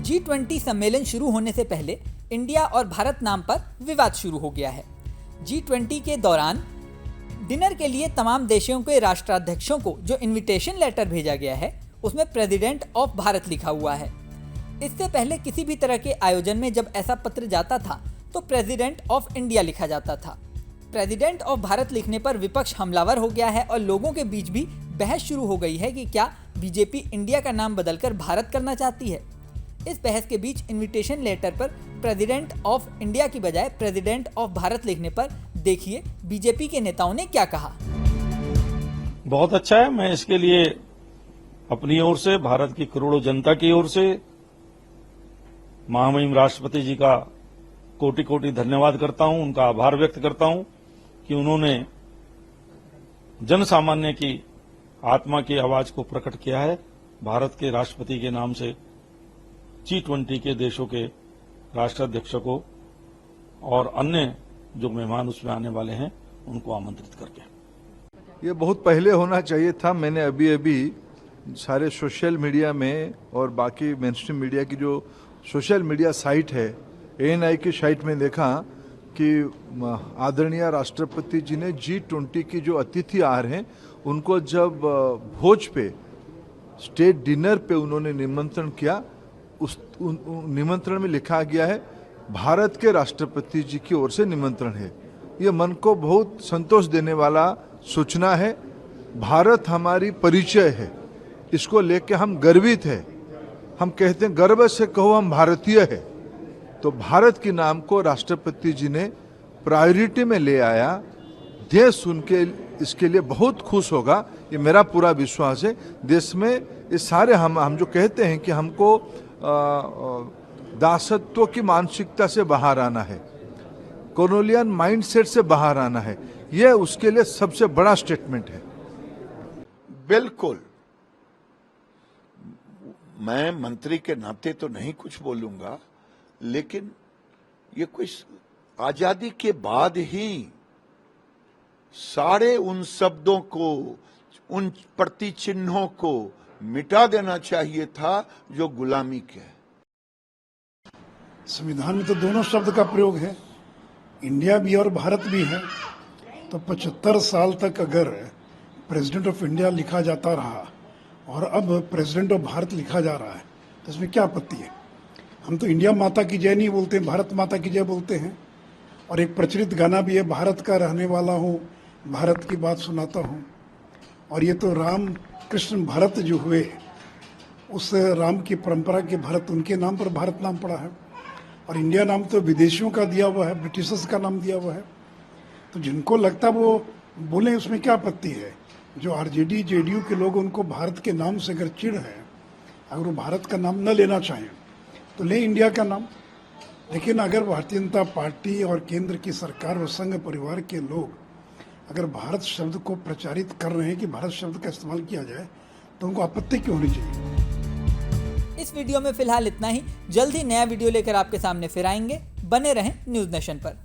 G20 सम्मेलन शुरू होने से पहले इंडिया और भारत नाम पर विवाद शुरू हो गया है। G20 के दौरान डिनर के लिए तमाम देशों के राष्ट्राध्यक्षों को जो इनविटेशन लेटर भेजा गया है उसमें प्रेसिडेंट ऑफ भारत लिखा हुआ है। इससे पहले किसी भी तरह के आयोजन में जब ऐसा पत्र जाता था तो प्रेसिडेंट ऑफ इंडिया लिखा जाता था। प्रेसिडेंट ऑफ भारत लिखने पर विपक्ष हमलावर हो गया है और लोगों के बीच भी बहस शुरू हो गई है कि क्या बीजेपी इंडिया का नाम बदलकर भारत करना चाहती है। इस बहस के बीच इनविटेशन लेटर पर प्रेसिडेंट ऑफ इंडिया की बजाय प्रेसिडेंट ऑफ भारत लिखने पर देखिए बीजेपी के नेताओं ने क्या कहा। बहुत अच्छा है। मैं इसके लिए अपनी ओर से, भारत की करोड़ों जनता की ओर से महामहिम राष्ट्रपति जी का कोटि कोटि धन्यवाद करता हूं, उनका आभार व्यक्त करता हूं कि उन्होंने जन सामान्य की आत्मा की आवाज को प्रकट किया है। भारत के राष्ट्रपति के नाम से G20 के देशों के राष्ट्राध्यक्षों को और अन्य जो मेहमान उसमें आने वाले हैं उनको आमंत्रित करके। ये बहुत पहले होना चाहिए था। मैंने अभी सारे सोशल मीडिया में और बाकी मेनस्ट्रीम मीडिया की जो सोशल मीडिया साइट है ANI की साइट में देखा कि आदरणीय राष्ट्रपति जी ने G20 की जो अतिथि आ रहे हैं उनको जब भोज पे स्टेट डिनर पे उन्होंने निमंत्रण किया, उस निमंत्रण में लिखा गया है भारत के राष्ट्रपति जी की ओर से निमंत्रण है। ये मन को बहुत संतोष देने वाला सूचना है। भारत हमारी परिचय है, इसको लेके हम गर्वित है। हम कहते हैं गर्व से कहो हम भारतीय है। तो भारत के नाम को राष्ट्रपति जी ने प्रायोरिटी में ले आया। देश सुन के इसके लिए बहुत खुश होगा, ये मेरा पूरा विश्वास है। देश में ये सारे हम जो कहते हैं कि हमको दासत्व की मानसिकता से बाहर आना है, कॉलोनियल माइंडसेट से बाहर आना है, यह उसके लिए सबसे बड़ा स्टेटमेंट है। बिल्कुल, मैं मंत्री के नाते तो नहीं कुछ बोलूंगा, लेकिन ये कोई आजादी के बाद ही सारे उन शब्दों को, उन प्रतिचिन्हों को मिटा देना चाहिए था जो गुलामी के है। संविधान में तो दोनों शब्द का प्रयोग है, इंडिया भी और भारत भी है। तो 75 साल तक अगर प्रेसिडेंट ऑफ इंडिया लिखा जाता रहा और अब प्रेसिडेंट ऑफ भारत लिखा जा रहा है तो इसमें क्या आपत्ति है। हम तो इंडिया माता की जय नहीं बोलते, भारत माता की जय बोलते हैं। और एक प्रचलित गाना भी है, भारत का रहने वाला हूँ, भारत की बात सुनाता हूँ। और ये तो राम कृष्ण भरत जो हुए, उस राम की परंपरा के भरत, उनके नाम पर भारत नाम पड़ा है। और इंडिया नाम तो विदेशियों का दिया हुआ है, ब्रिटिशर्स का नाम दिया हुआ है। तो जिनको लगता वो बोले, उसमें क्या आपत्ति है। जो RJD JDU के लोग, उनको भारत के नाम से अगर चिढ़ है, अगर वो भारत का नाम न लेना चाहें तो ले इंडिया का नाम। लेकिन अगर भारतीय जनता पार्टी और केंद्र की सरकार और संघ परिवार के लोग अगर भारत शब्द को प्रचारित कर रहे हैं कि भारत शब्द का इस्तेमाल किया जाए तो उनको आपत्ति क्यों होनी चाहिए। इस वीडियो में फिलहाल इतना ही। जल्द ही नया वीडियो लेकर आपके सामने फिर आएंगे। बने रहें न्यूज़ नेशन पर।